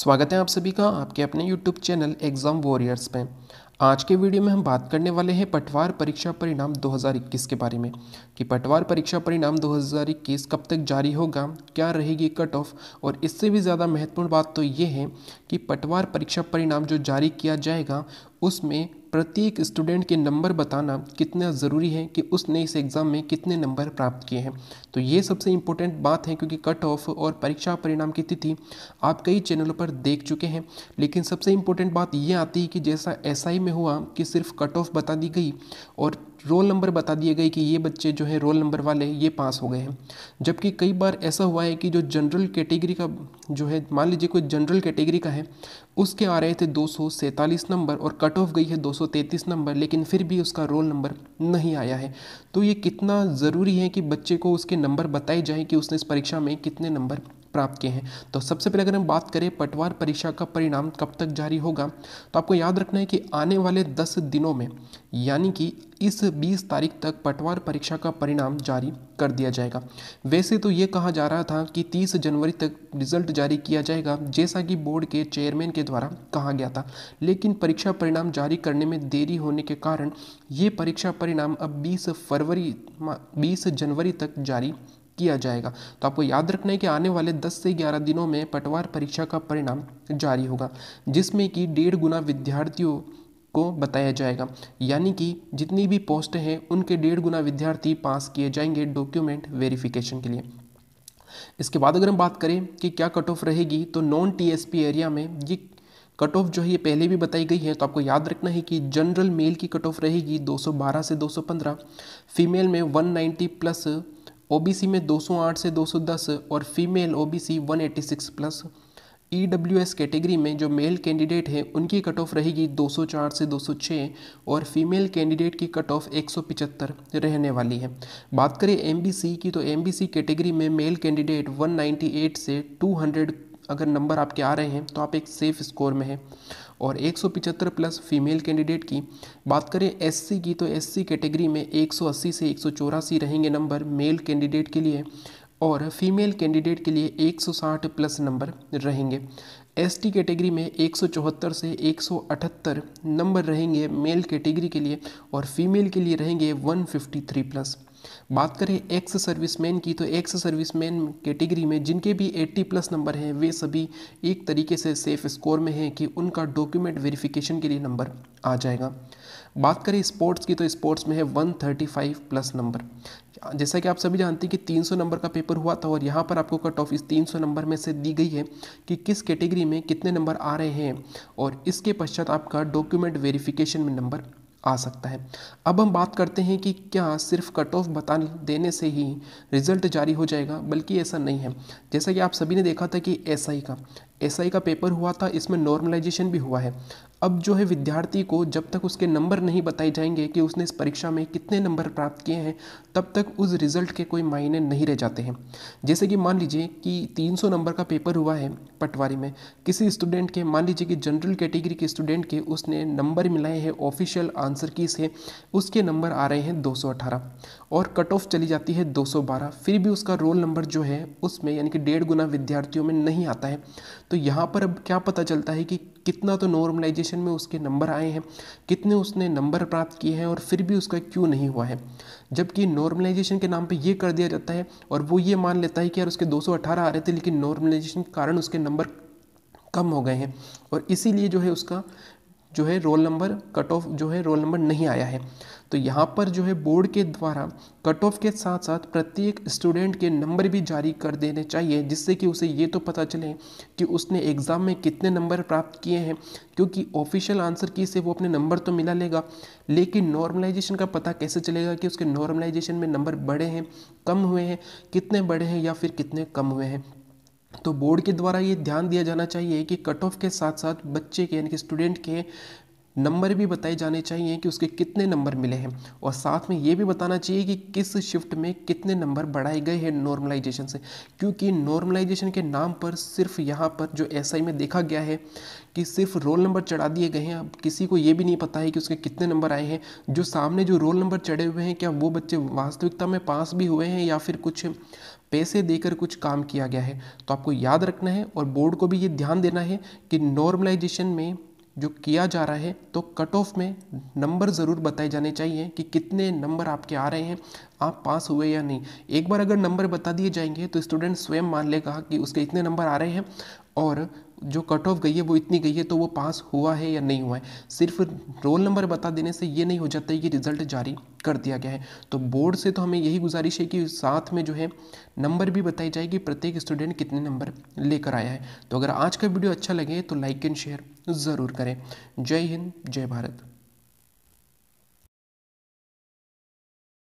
स्वागत है आप सभी का आपके अपने YouTube चैनल एग्ज़ाम वॉरियर्स में। आज के वीडियो में हम बात करने वाले हैं पटवार परीक्षा परिणाम 2021 के बारे में कि पटवार परीक्षा परिणाम 2021 कब तक जारी होगा, क्या रहेगी कट ऑफ, और इससे भी ज़्यादा महत्वपूर्ण बात तो ये है कि पटवार परीक्षा परिणाम जो जारी किया जाएगा उसमें प्रत्येक स्टूडेंट के नंबर बताना कितना ज़रूरी है कि उसने इस एग्ज़ाम में कितने नंबर प्राप्त किए हैं। तो ये सबसे इम्पोर्टेंट बात है क्योंकि कट ऑफ और परीक्षा परिणाम की तिथि आप कई चैनलों पर देख चुके हैं, लेकिन सबसे इम्पोर्टेंट बात ये आती है कि जैसा एसआई में हुआ कि सिर्फ कट ऑफ बता दी गई और रोल नंबर बता दिए गए कि ये बच्चे जो है रोल नंबर वाले ये पास हो गए हैं। जबकि कई बार ऐसा हुआ है कि जो जनरल कैटेगरी का जो है, मान लीजिए कोई जनरल कैटेगरी का है, उसके आ रहे थे 247 नंबर और कट ऑफ गई है 233 नंबर, लेकिन फिर भी उसका रोल नंबर नहीं आया है। तो ये कितना ज़रूरी है कि बच्चे को उसके नंबर बताए जाए कि उसने इस परीक्षा में कितने नंबर प्राप्त किए हैं। तो सबसे पहले अगर हम बात करें पटवार परीक्षा का परिणाम कब तक जारी होगा, तो आपको याद रखना है कि आने वाले 10 दिनों में, यानी कि इस 20 तारीख तक पटवार परीक्षा का परिणाम जारी कर दिया जाएगा। वैसे तो ये कहा जा रहा था कि 30 जनवरी तक रिजल्ट जारी किया जाएगा, जैसा कि बोर्ड के चेयरमैन के द्वारा कहा गया था, लेकिन परीक्षा परिणाम जारी करने में देरी होने के कारण ये परीक्षा परिणाम अब 20 जनवरी तक जारी किया जाएगा। तो आपको याद रखना है कि आने वाले 10 से 11 दिनों में पटवार परीक्षा का परिणाम जारी होगा, जिसमें कि 1.5 गुना विद्यार्थियों को बताया जाएगा, यानी कि जितनी भी पोस्ट हैं उनके 1.5 गुना विद्यार्थी पास किए जाएंगे डॉक्यूमेंट वेरिफिकेशन के लिए। इसके बाद अगर हम बात करें कि क्या कट ऑफ रहेगी, तो नॉन टीएसपी एरिया में ये कट ऑफ जो है ये पहले भी बताई गई है। तो आपको याद रखना है कि जनरल मेल की कट ऑफ रहेगी 212 से 215, फीमेल में 190 प्लस, ओबीसी में 208 से 210 और female OBC 186 plus. EWS category में जो मेल कैंडिडेट है उनकी कट ऑफ रहेगी 204 से 206 और फीमेल कैंडिडेट की कट ऑफ 175 रहने वाली है। बात करें एमबीसी की, तो एमबीसी कैटेगरी में मेल कैंडिडेट 198 से 200 अगर नंबर आपके आ रहे हैं तो आप एक सेफ स्कोर में हैं, और 175 प्लस फीमेल कैंडिडेट की। बात करें एससी की, तो एससी कैटेगरी में 180 से 184 रहेंगे नंबर मेल कैंडिडेट के लिए, और फीमेल कैंडिडेट के लिए 160 प्लस नंबर रहेंगे। एसटी कैटेगरी में 174 से 178 नंबर रहेंगे मेल कैटेगरी के लिए, और फीमेल के लिए रहेंगे 153 प्लस। बात करें एक्स सर्विसमैन की, तो एक्स सर्विसमैन कैटेगरी में जिनके भी 80 प्लस नंबर हैं वे सभी एक तरीके से सेफ स्कोर में हैं कि उनका डॉक्यूमेंट वेरिफिकेशन के लिए नंबर आ जाएगा। बात करें स्पोर्ट्स की, तो स्पोर्ट्स में है 135 प्लस नंबर। जैसा कि आप सभी जानते हैं कि 300 नंबर का पेपर हुआ था और यहाँ पर आपको कट ऑफ इस 300 नंबर में से दी गई है कि किस कैटेगरी में कितने नंबर आ रहे हैं, और इसके पश्चात आपका डॉक्यूमेंट वेरिफिकेशन में नंबर आ सकता है। अब हम बात करते हैं कि क्या सिर्फ कट ऑफ बता देने से ही रिजल्ट जारी हो जाएगा, बल्कि ऐसा नहीं है। जैसा कि आप सभी ने देखा था कि एसआई का पेपर हुआ था, इसमें नॉर्मलाइजेशन भी हुआ है। अब जो है विद्यार्थी को जब तक उसके नंबर नहीं बताए जाएंगे कि उसने इस परीक्षा में कितने नंबर प्राप्त किए हैं, तब तक उस रिज़ल्ट के कोई मायने नहीं रह जाते हैं। जैसे कि मान लीजिए कि 300 नंबर का पेपर हुआ है पटवारी में, किसी स्टूडेंट के, मान लीजिए कि जनरल कैटेगरी के स्टूडेंट के उसने नंबर मिलाए हैं ऑफिशियल आंसर की से, उसके नंबर आ रहे हैं 218 और कट ऑफ चली जाती है 212, फिर भी उसका रोल नंबर जो है उसमें यानी कि 1.5 गुना विद्यार्थियों में नहीं आता है। तो यहाँ पर अब क्या पता चलता है कि कितना तो नॉर्मलाइजेशन में उसके नंबर आए हैं, कितने उसने नंबर प्राप्त किए हैं, और फिर भी उसका क्यों नहीं हुआ है। जबकि नॉर्मलाइजेशन के नाम पे ये कर दिया जाता है और वो ये मान लेता है कि यार उसके 218 आ रहे थे, लेकिन नॉर्मलाइजेशन के कारण उसके नंबर कम हो गए हैं, और इसीलिए जो है उसका जो है रोल नंबर कट ऑफ जो है रोल नंबर नहीं आया है। तो यहाँ पर जो है बोर्ड के द्वारा कट ऑफ के साथ साथ प्रत्येक स्टूडेंट के नंबर भी जारी कर देने चाहिए, जिससे कि उसे ये तो पता चले कि उसने एग्ज़ाम में कितने नंबर प्राप्त किए हैं। क्योंकि ऑफिशियल आंसर की से वो अपने नंबर तो मिला लेगा, लेकिन नॉर्मलाइजेशन का पता कैसे चलेगा कि उसके नॉर्मलाइजेशन में नंबर बढ़े हैं, कम हुए हैं, कितने बढ़े हैं या फिर कितने कम हुए हैं। तो बोर्ड के द्वारा ये ध्यान दिया जाना चाहिए कि कट ऑफ के साथ साथ बच्चे के यानी कि स्टूडेंट के नंबर भी बताए जाने चाहिए कि उसके कितने नंबर मिले हैं, और साथ में ये भी बताना चाहिए कि किस शिफ्ट में कितने नंबर बढ़ाए गए हैं नॉर्मलाइजेशन से। क्योंकि नॉर्मलाइजेशन के नाम पर सिर्फ यहाँ पर जो एसआई में देखा गया है कि सिर्फ रोल नंबर चढ़ा दिए गए हैं। अब किसी को ये भी नहीं पता है कि उसके कितने नंबर आए हैं। जो सामने जो रोल नंबर चढ़े हुए हैं, क्या वो बच्चे वास्तविकता में पास भी हुए हैं या फिर कुछ पैसे देकर कुछ काम किया गया है। तो आपको याद रखना है और बोर्ड को भी ये ध्यान देना है कि नॉर्मलाइजेशन में जो किया जा रहा है तो कट ऑफ में नंबर ज़रूर बताए जाने चाहिए कि कितने नंबर आपके आ रहे हैं, आप पास हुए या नहीं। एक बार अगर नंबर बता दिए जाएंगे तो स्टूडेंट स्वयं मान लेगा कि उसके इतने नंबर आ रहे हैं और जो कट ऑफ गई है वो इतनी गई है, तो वो पास हुआ है या नहीं हुआ है। सिर्फ रोल नंबर बता देने से ये नहीं हो जाता है कि रिजल्ट जारी कर दिया गया है। तो बोर्ड से तो हमें यही गुजारिश है कि साथ में जो है नंबर भी बताई जाए कि प्रत्येक स्टूडेंट कितने नंबर लेकर आया है। तो अगर आज का वीडियो अच्छा लगे तो लाइक एंड शेयर ज़रूर करें। जय हिंद, जय भारत।